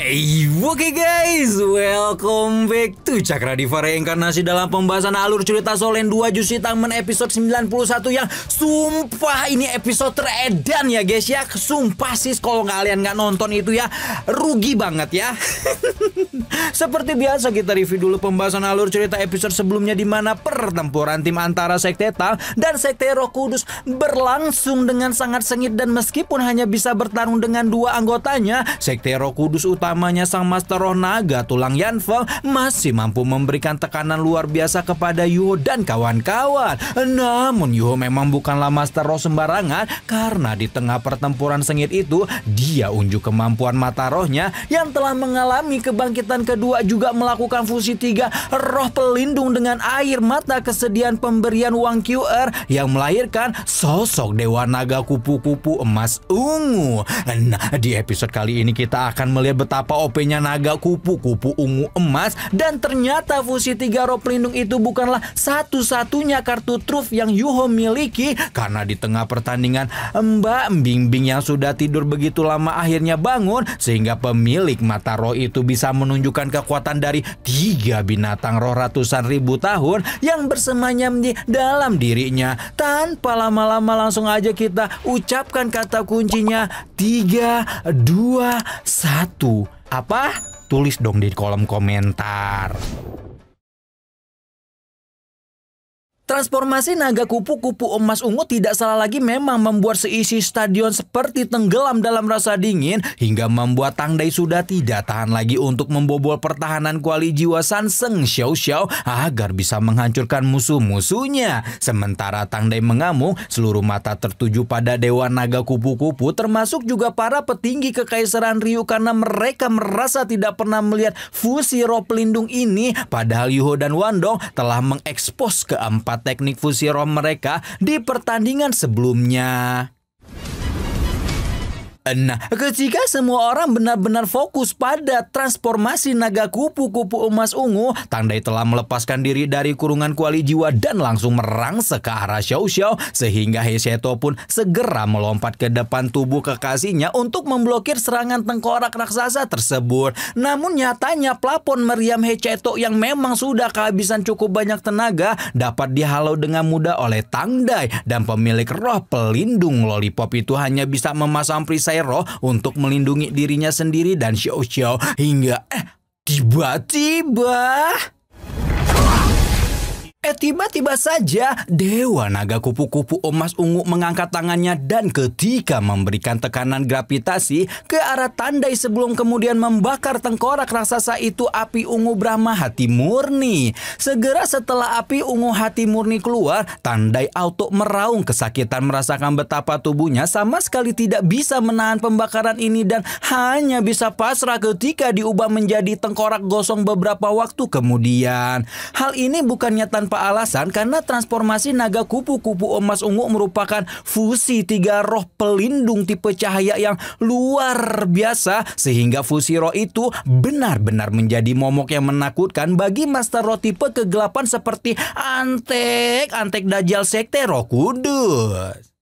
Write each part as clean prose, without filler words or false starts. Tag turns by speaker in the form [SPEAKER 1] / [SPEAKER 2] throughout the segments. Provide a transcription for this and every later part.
[SPEAKER 1] Oke guys, welcome back to Cakra Diva Reinkarnasi dalam pembahasan alur cerita Solen 2 Jushi Tamen episode 91 yang sumpah ini episode teredan ya guys ya. Sumpah sih kalau kalian nggak nonton itu ya rugi banget ya. Seperti biasa kita review dulu pembahasan alur cerita episode sebelumnya di mana pertempuran tim antara Sekte Tang dan Sekte Roh Kudus berlangsung dengan sangat sengit dan meskipun hanya bisa bertarung dengan dua anggotanya, Sekte Roh Kudus utamanya sang Master Roh Naga Tulang Yanfeng masih mampu memberikan tekanan luar biasa kepada Yuho dan kawan-kawan. Namun Yuho memang bukanlah Master Roh sembarangan karena di tengah pertempuran sengit itu dia unjuk kemampuan mata rohnya yang telah mengalami kebangkitan kedua juga melakukan fusi 3 roh pelindung dengan air mata kesedihan pemberian Wang QR yang melahirkan sosok Dewa Naga kupu-kupu emas ungu. Nah, di episode kali ini kita akan melihat betapa OP-nya naga kupu-kupu ungu emas dan ternyata fusi 3 roh pelindung itu bukanlah satu-satunya kartu truf yang Yuho miliki karena di tengah pertandingan Mbak Bingbing yang sudah tidur begitu lama akhirnya bangun sehingga pemilik mata roh itu bisa menunjukkan kekuatan dari 3 binatang roh ratusan ribu tahun yang bersemayam di dalam dirinya. Tanpa lama-lama langsung aja kita ucapkan kata kuncinya 3, 2, 1. Apa? Tulis dong di kolom komentar. Transformasi naga kupu-kupu emas ungu tidak salah lagi memang membuat seisi stadion seperti tenggelam dalam rasa dingin hingga membuat Tang Dai sudah tidak tahan lagi untuk membobol pertahanan kuali jiwa Sanseng Xiao Xiao agar bisa menghancurkan musuh-musuhnya. Sementara Tang Dai mengamuk, seluruh mata tertuju pada Dewa Naga Kupu-kupu termasuk juga para petinggi Kekaisaran Ryu karena mereka merasa tidak pernah melihat fusi roh pelindung ini padahal Yuho dan Wandong telah mengekspos keempat teknik fusi roh mereka di pertandingan sebelumnya. Nah, ketika semua orang benar-benar fokus pada transformasi naga kupu-kupu emas ungu, Tang Dai telah melepaskan diri dari kurungan kuali jiwa dan langsung merangsek ke arah Xiao Xiao sehingga He Sheto pun segera melompat ke depan tubuh kekasihnya untuk memblokir serangan tengkorak raksasa tersebut. Namun nyatanya plafon meriam He Sheto yang memang sudah kehabisan cukup banyak tenaga dapat dihalau dengan mudah oleh Tang Dai dan pemilik roh pelindung lollipop itu hanya bisa memasang perisai roh untuk melindungi dirinya sendiri dan Xiao Xiao hingga tiba-tiba tiba-tiba saja Dewa Naga Kupu-kupu emas ungu mengangkat tangannya dan ketika memberikan tekanan gravitasi ke arah Tang Dai sebelum kemudian membakar tengkorak raksasa itu api ungu Brahma Hati Murni. Segera setelah api ungu Hati Murni keluar, Tang Dai auto meraung kesakitan merasakan betapa tubuhnya sama sekali tidak bisa menahan pembakaran ini dan hanya bisa pasrah ketika diubah menjadi tengkorak gosong beberapa waktu kemudian. Hal ini bukannya tanpa alasan karena transformasi naga kupu-kupu emas ungu merupakan fusi 3 roh pelindung tipe cahaya yang luar biasa sehingga fusi roh itu benar-benar menjadi momok yang menakutkan bagi master roh tipe kegelapan seperti Antek Dajjal Sekte Roh Kudus.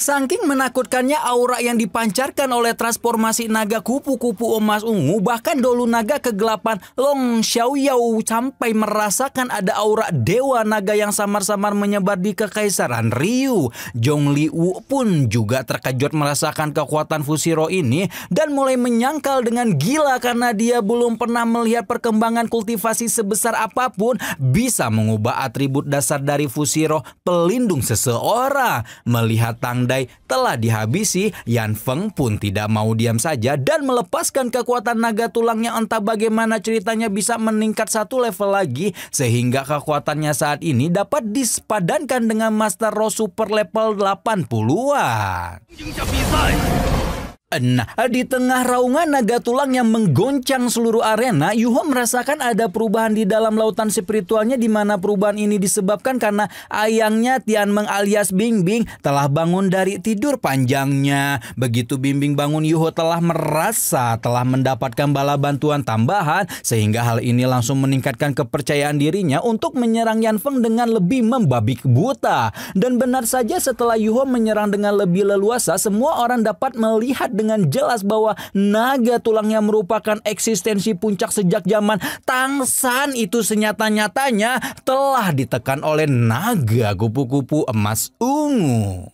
[SPEAKER 1] Saking menakutkannya aura yang dipancarkan oleh transformasi naga kupu-kupu emas ungu, bahkan dolu naga kegelapan Long Xiaoyao sampai merasakan ada aura dewa naga yang samar-samar menyebar di Kekaisaran Ryu. Zhong Liwu pun juga terkejut merasakan kekuatan fusi roh ini dan mulai menyangkal dengan gila karena dia belum pernah melihat perkembangan kultivasi sebesar apapun bisa mengubah atribut dasar dari fusi roh pelindung seseorang. Melihat Tang Dai telah dihabisi, Yanfeng pun tidak mau diam saja dan melepaskan kekuatan naga tulang yang entah bagaimana ceritanya bisa meningkat satu level lagi sehingga kekuatannya saat ini dapat disepadankan dengan Master Roh Super level 80-an. Nah, di tengah raungan naga tulang yang menggoncang seluruh arena, Yuho merasakan ada perubahan di dalam lautan spiritualnya di mana perubahan ini disebabkan karena ayangnya Tianmeng alias Bingbing telah bangun dari tidur panjangnya. Begitu Bingbing bangun, Yuho telah merasa telah mendapatkan bala bantuan tambahan sehingga hal ini langsung meningkatkan kepercayaan dirinya untuk menyerang Yanfeng dengan lebih membabi buta. Dan benar saja setelah Yuho menyerang dengan lebih leluasa, semua orang dapat melihat dengan jelas bahwa naga tulang yang merupakan eksistensi puncak sejak zaman Tangsan itu senyata-nyatanya telah ditekan oleh naga kupu-kupu emas ungu.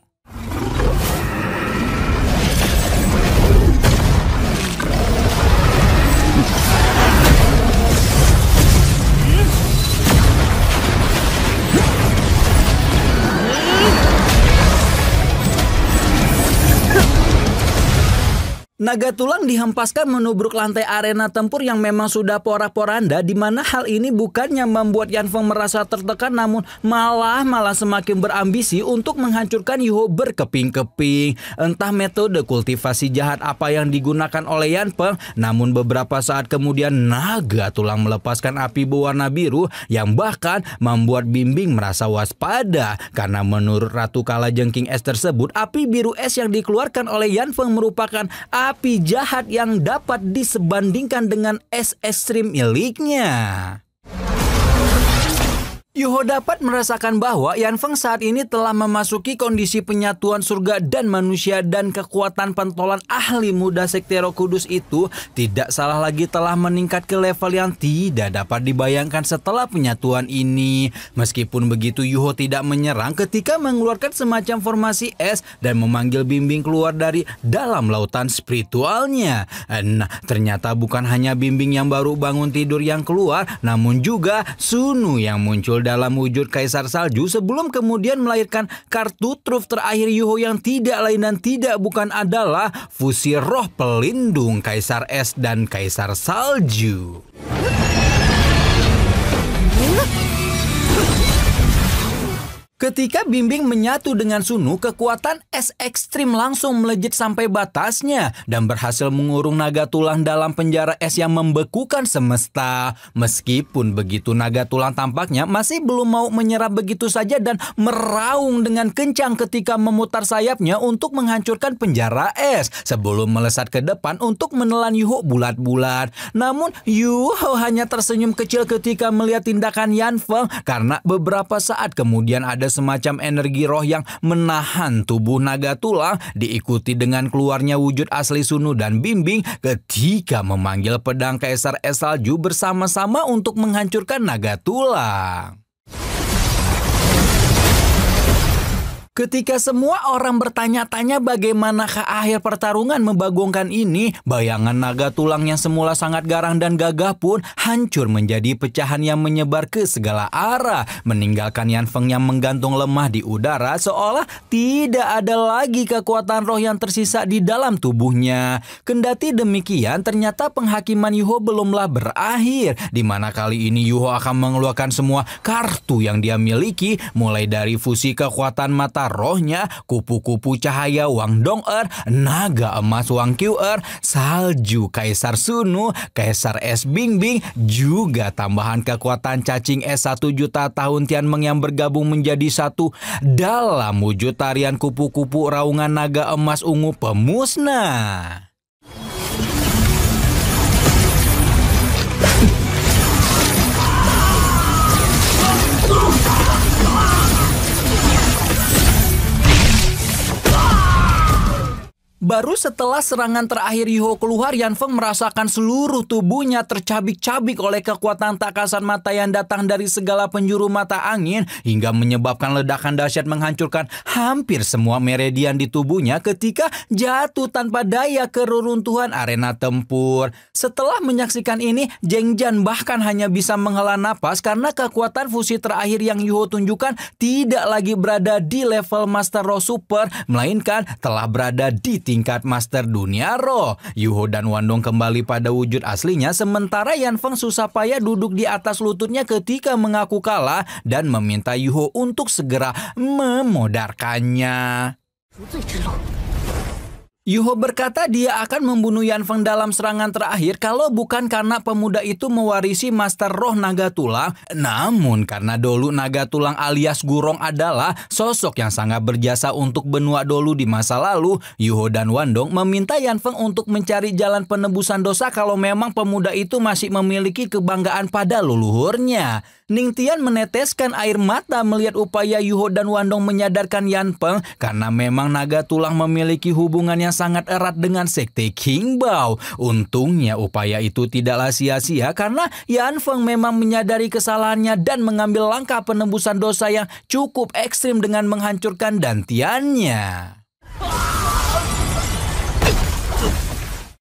[SPEAKER 1] Naga tulang dihempaskan menubruk lantai arena tempur yang memang sudah porak-poranda, di mana hal ini bukannya membuat Yanfeng merasa tertekan, namun malah semakin berambisi untuk menghancurkan Yuho berkeping-keping. Entah metode kultivasi jahat apa yang digunakan oleh Yanfeng, namun beberapa saat kemudian naga tulang melepaskan api berwarna biru yang bahkan membuat Bimbing merasa waspada, karena menurut Ratu Kalajengking es tersebut, api biru es yang dikeluarkan oleh Yanfeng merupakan api jahat yang dapat disebandingkan dengan es ekstrim miliknya. Yuho dapat merasakan bahwa Yanfeng saat ini telah memasuki kondisi penyatuan surga dan manusia, dan kekuatan pentolan ahli muda Sekte Roh Kudus itu tidak salah lagi telah meningkat ke level yang tidak dapat dibayangkan setelah penyatuan ini. Meskipun begitu, Yuho tidak menyerang ketika mengeluarkan semacam formasi es dan memanggil Bimbing keluar dari dalam lautan spiritualnya. Nah, ternyata bukan hanya Bimbing yang baru bangun tidur yang keluar, namun juga Sunu yang muncul dalam wujud Kaisar Salju sebelum kemudian melahirkan kartu truf terakhir Yuho yang tidak lain dan tidak bukan adalah fusi roh pelindung Kaisar Es dan Kaisar Salju. Ketika Bimbing menyatu dengan Sunu, kekuatan es ekstrim langsung melejit sampai batasnya dan berhasil mengurung naga tulang dalam penjara es yang membekukan semesta. Meskipun begitu, naga tulang tampaknya masih belum mau menyerah begitu saja dan meraung dengan kencang ketika memutar sayapnya untuk menghancurkan penjara es sebelum melesat ke depan untuk menelan Yuho bulat-bulat. Namun Yuho hanya tersenyum kecil ketika melihat tindakan Yanfeng, karena beberapa saat kemudian ada semacam energi roh yang menahan tubuh naga tulang, diikuti dengan keluarnya wujud asli Sunu dan Bimbing ketika memanggil pedang Kaisar Es Salju bersama-sama untuk menghancurkan naga tulang. Ketika semua orang bertanya-tanya bagaimanakah akhir pertarungan membagongkan ini, bayangan naga tulang yang semula sangat garang dan gagah pun hancur menjadi pecahan yang menyebar ke segala arah, meninggalkan Yanfeng yang menggantung lemah di udara seolah tidak ada lagi kekuatan roh yang tersisa di dalam tubuhnya. Kendati demikian, ternyata penghakiman Yuho belumlah berakhir, di mana kali ini Yuho akan mengeluarkan semua kartu yang dia miliki, mulai dari fusi kekuatan mata rohnya, kupu-kupu cahaya Wang Dong-er, naga emas Wang Qiu-er, salju Kaisar Sunu, Kaisar Es Bingbing, juga tambahan kekuatan cacing es 1 juta tahun Tianmeng yang bergabung menjadi satu dalam wujud tarian kupu-kupu raungan naga emas ungu pemusnah. Baru setelah serangan terakhir Yuho keluar, Yanfeng merasakan seluruh tubuhnya tercabik-cabik oleh kekuatan tak kasat mata yang datang dari segala penjuru mata angin, hingga menyebabkan ledakan dahsyat menghancurkan hampir semua meridian di tubuhnya ketika jatuh tanpa daya ke reruntuhan arena tempur. Setelah menyaksikan ini, Zheng Jian bahkan hanya bisa menghela napas karena kekuatan fusi terakhir yang Yuho tunjukkan tidak lagi berada di level Master Roh Super, melainkan telah berada di tingkat Master Dunia Roh. Yuho dan Wandong kembali pada wujud aslinya, sementara Yanfeng susah payah duduk di atas lututnya ketika mengaku kalah dan meminta Yuho untuk segera memodarkannya. Yuho berkata dia akan membunuh Yanfeng dalam serangan terakhir kalau bukan karena pemuda itu mewarisi Master Roh Naga Tulang, namun karena Dolu Naga Tulang alias Gurong adalah sosok yang sangat berjasa untuk benua Dolu di masa lalu. Yuho dan Wandong meminta Yanfeng untuk mencari jalan penebusan dosa kalau memang pemuda itu masih memiliki kebanggaan pada leluhurnya. Ningtian meneteskan air mata melihat upaya Yuho dan Wandong menyadarkan Yanfeng karena memang Naga Tulang memiliki hubungan yang sangat erat dengan sekte Qingbao. Untungnya upaya itu tidaklah sia-sia karena Yan Feng memang menyadari kesalahannya dan mengambil langkah penembusan dosa yang cukup ekstrim dengan menghancurkan dantiannya.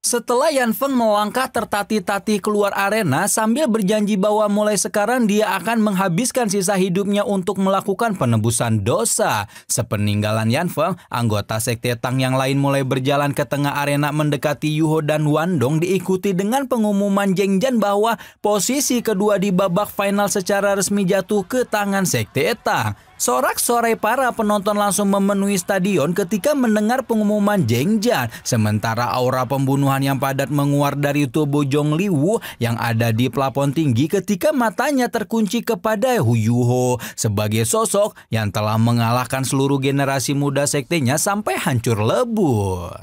[SPEAKER 1] Setelah Yan Feng melangkah tertatih-tatih keluar arena sambil berjanji bahwa mulai sekarang dia akan menghabiskan sisa hidupnya untuk melakukan penebusan dosa. Sepeninggalan Yan Feng, anggota sekte Tang yang lain mulai berjalan ke tengah arena mendekati Yuho dan Wandong diikuti dengan pengumuman Zheng Zhan bahwa posisi kedua di babak final secara resmi jatuh ke tangan sekte Tang. Sorak-sorai para penonton langsung memenuhi stadion ketika mendengar pengumuman Zheng Zhan. Sementara aura pembunuhan yang padat menguar dari tubuh Zhong Liwu yang ada di plafon tinggi ketika matanya terkunci kepada Hu Yuho sebagai sosok yang telah mengalahkan seluruh generasi muda sektenya sampai hancur lebur.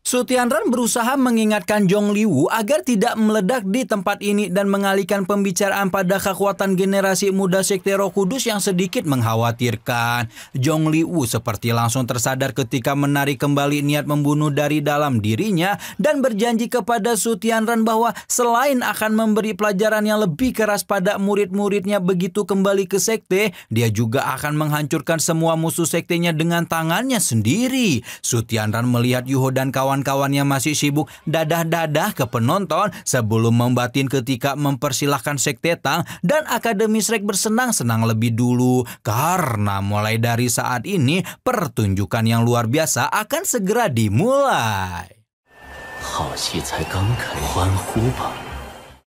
[SPEAKER 1] Su Tianran berusaha mengingatkan Zhong Liwu agar tidak meledak di tempat ini dan mengalihkan pembicaraan pada kekuatan generasi muda sekte Roh Kudus yang sedikit mengkhawatirkan. Zhong Liwu seperti langsung tersadar ketika menarik kembali niat membunuh dari dalam dirinya dan berjanji kepada Su Tianran bahwa selain akan memberi pelajaran yang lebih keras pada murid-muridnya begitu kembali ke sekte, dia juga akan menghancurkan semua musuh sektenya dengan tangannya sendiri. Su Tianran melihat Yuho dan kawan-kawannya masih sibuk dadah-dadah ke penonton sebelum membatin ketika mempersilahkan sekte Tang dan Akademi Shrek bersenang-senang lebih dulu karena mulai dari saat ini pertunjukan yang luar biasa akan segera dimulai.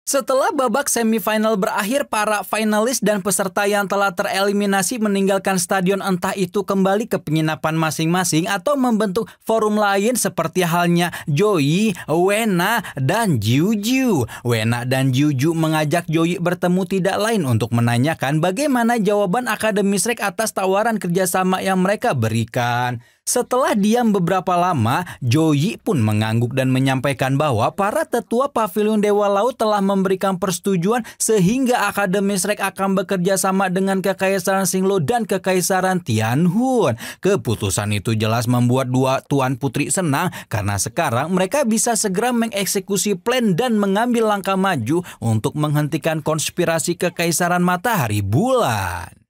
[SPEAKER 1] Setelah babak semifinal berakhir, para finalis dan peserta yang telah tereliminasi meninggalkan stadion, entah itu kembali ke penginapan masing-masing atau membentuk forum lain seperti halnya Joey, Wena, dan Juju. Wena dan Juju mengajak Joey bertemu tidak lain untuk menanyakan bagaimana jawaban Akademi Shrek atas tawaran kerjasama yang mereka berikan. Setelah diam beberapa lama, Joey pun mengangguk dan menyampaikan bahwa para tetua Pavilion Dewa Laut telah memberikan persetujuan sehingga Akademi Shrek akan bekerja sama dengan Kekaisaran Xinglo dan Kekaisaran Tianhun. Keputusan itu jelas membuat dua tuan putri senang karena sekarang mereka bisa segera mengeksekusi plan dan mengambil langkah maju untuk menghentikan konspirasi Kekaisaran Matahari Bulan.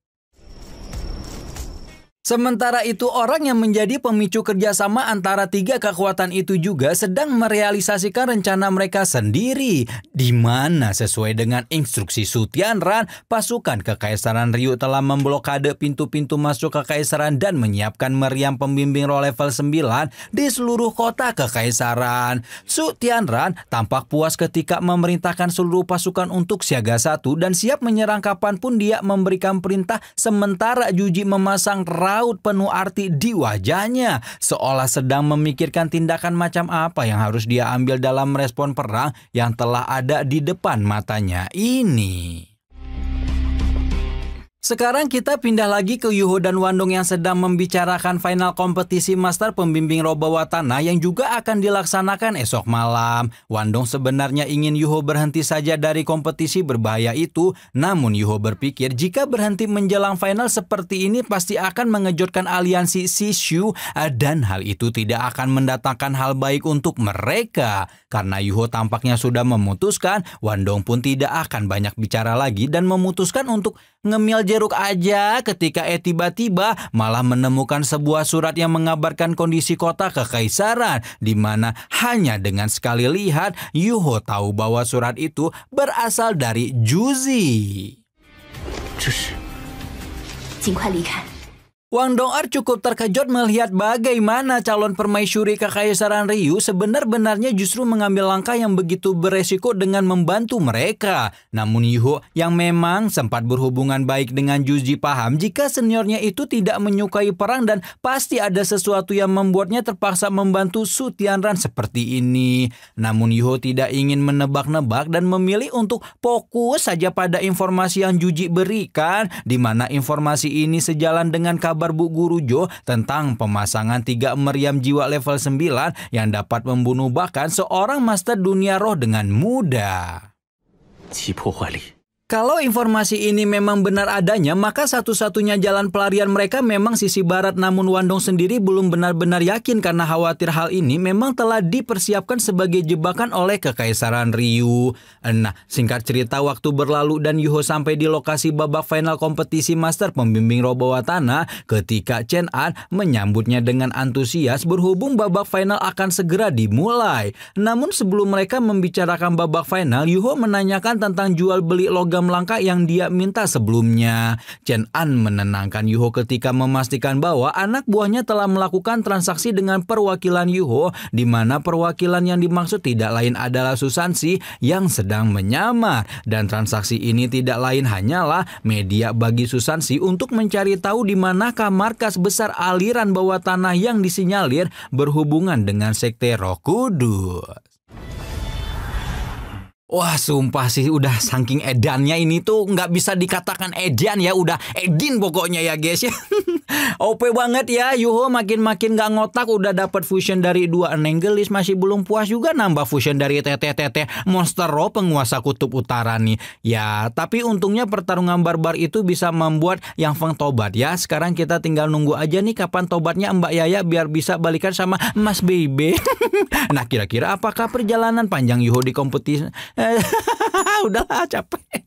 [SPEAKER 1] Sementara itu, orang yang menjadi pemicu kerjasama antara tiga kekuatan itu juga sedang merealisasikan rencana mereka sendiri, di mana sesuai dengan instruksi Su Tianran, pasukan Kekaisaran Ryu telah memblokade pintu-pintu masuk Kekaisaran dan menyiapkan meriam pembimbing roh level 9 di seluruh kota Kekaisaran. Su Tianran tampak puas ketika memerintahkan seluruh pasukan untuk siaga 1 dan siap menyerang kapanpun dia memberikan perintah, sementara Juji memasang raut penuh arti di wajahnya, seolah sedang memikirkan tindakan macam apa yang harus dia ambil dalam merespon perang yang telah ada di depan matanya ini. Sekarang kita pindah lagi ke Yuho dan Wandong yang sedang membicarakan final kompetisi Master Pembimbing Roh Bawah Tanah yang juga akan dilaksanakan esok malam. Wandong sebenarnya ingin Yuho berhenti saja dari kompetisi berbahaya itu, namun Yuho berpikir jika berhenti menjelang final seperti ini pasti akan mengejutkan aliansi Shishu dan hal itu tidak akan mendatangkan hal baik untuk mereka. Karena Yuho tampaknya sudah memutuskan, Wandong pun tidak akan banyak bicara lagi dan memutuskan untuk ngemil jeruk aja ketika tiba-tiba malah menemukan sebuah surat yang mengabarkan kondisi kota Kekaisaran, di mana hanya dengan sekali lihat Yuho tahu bahwa surat itu berasal dari Juzi. Wang Dong'er cukup terkejut melihat bagaimana calon permaisuri Kekaisaran Ryu sebenar-benarnya justru mengambil langkah yang begitu beresiko dengan membantu mereka. Namun Yuho yang memang sempat berhubungan baik dengan Juzi paham jika seniornya itu tidak menyukai perang dan pasti ada sesuatu yang membuatnya terpaksa membantu Su Tianran seperti ini. Namun Yuho tidak ingin menebak-nebak dan memilih untuk fokus saja pada informasi yang Juji berikan, di mana informasi ini sejalan dengan kabar Bu Guru Jo tentang pemasangan 3 meriam jiwa level 9 yang dapat membunuh bahkan seorang master dunia roh dengan mudah. Kalau informasi ini memang benar adanya, maka satu-satunya jalan pelarian mereka memang sisi barat. Namun Wandong sendiri belum benar-benar yakin karena khawatir hal ini memang telah dipersiapkan sebagai jebakan oleh Kekaisaran Ryu. Nah, singkat cerita waktu berlalu dan Yuho sampai di lokasi babak final kompetisi Master pembimbing roh bawah tanah ketika Chen An menyambutnya dengan antusias berhubung babak final akan segera dimulai. Namun sebelum mereka membicarakan babak final, Yuho menanyakan tentang jual beli logam langka yang dia minta sebelumnya. Chen An menenangkan Yuho ketika memastikan bahwa anak buahnya telah melakukan transaksi dengan perwakilan Yuho, di mana perwakilan yang dimaksud tidak lain adalah Susansi yang sedang menyamar, dan transaksi ini tidak lain hanyalah media bagi Susansi untuk mencari tahu di manakah markas besar aliran bawah tanah yang disinyalir berhubungan dengan Sekte Roh Kudus. Wah, sumpah sih udah saking edannya ini tuh nggak bisa dikatakan edan ya, udah edin pokoknya ya guys ya. OP banget ya, Yuho makin-makin nggak ngotak, udah dapat fusion dari 2 Enenggelis, masih belum puas juga nambah fusion dari Tete Monster Roh penguasa kutub utara nih. Ya, tapi untungnya pertarungan barbar itu bisa membuat Yang Feng tobat ya. Sekarang kita tinggal nunggu aja nih kapan tobatnya Mbak Yaya biar bisa balikan sama Mas Bebe. Nah, kira-kira apakah perjalanan panjang Yuho di kompetisi? Udahlah, capek.